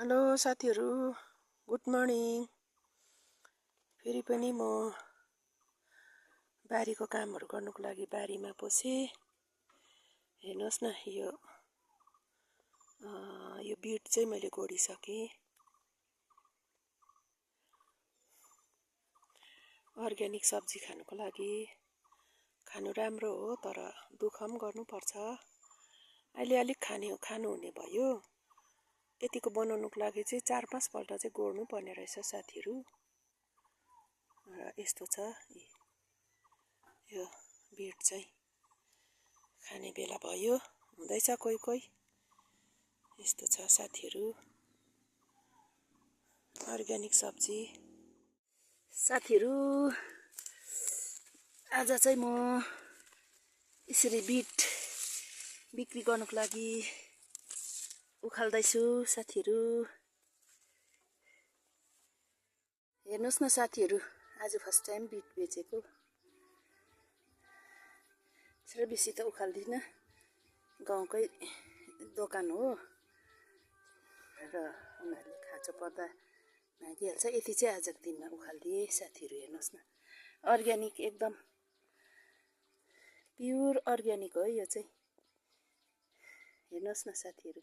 Hello साथीहरू, good morning. फेरि पनि म बारीको कामहरू गर्नुको लागि बारीमा पसेँ। हेर्नुहोस् न, यो बिट चाहिँ मैले गोडिसकेँ। अर्ग्यानिक सब्जी खानुको लागि खानु राम्रो हो, तर दुःख पनि गर्नुपर्छ। अहिले अलिक खानु हुने भयो। यतिको बनाउनुको लागि चाहिँ 4-5 पल्ट चाहिँ गोड्नु पर्ने रहेछ साथीहरू। र यस्तो छ, यो बिट चाहिँ खाने बेला भयो, हुँदैछ कोही कोही। यस्तो छ साथीहरू, अर्ग्यानिक सब्जी। साथीहरू, आज चाहिँ म यसरी बिट बिक्री गर्नुको लागि उखाल्दैछु साथीहरू। हेर्नुहोस् न साथीहरू, आज फर्स्ट टाइम बिट बेचेको। साह्रै बेसी त उखाल्दिनँ, गाउँकै दोकान हो र उनीहरूले खाँचो पर्दा मागिहाल्छ। यति चाहिँ आजको दिनमा उखालिदिएँ साथीहरू। हेर्नुहोस् न, अर्ग्यानिक, एकदम प्योर अर्ग्यानिक हो यो चाहिँ। हेर्नुहोस् न साथीहरू।